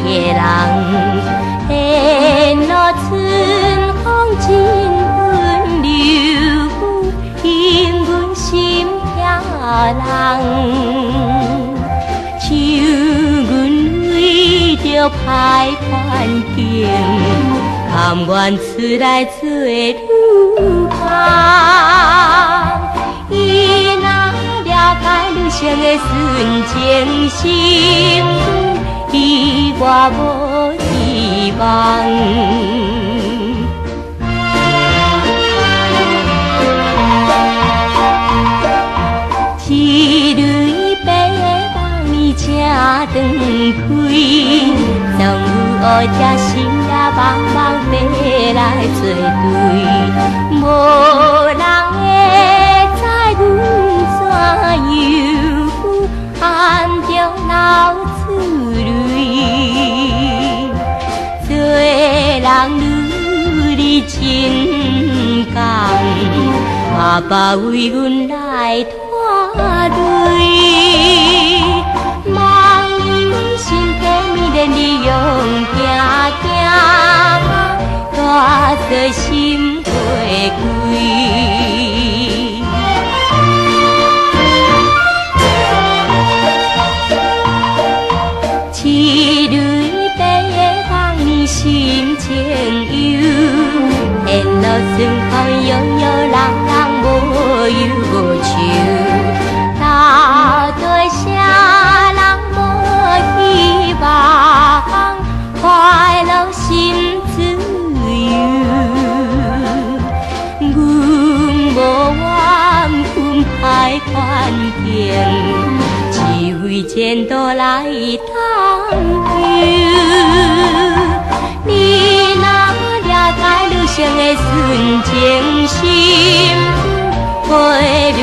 的人，沿路春风真温柔，引阮心飘人。像阮为着歹环境，甘愿出来做女工。伊若了解女性的纯情心，伊我无希望。一蕊白的梦伊正长开，总有乌只心也茫茫飞来作对，无人会知阮怎样暗中流珠泪。做人女儿真甘，爸爸为阮来拖累。望伊身体美丽的用行行，大做心花开。一蕊白的梦伊心情忧，沿路顺风悠悠，人人无忧无愁。到底啥人无希望？快乐心自由。阮无怨恨歹环境，只为前途来探究。你若了解女性的纯情心，花蕊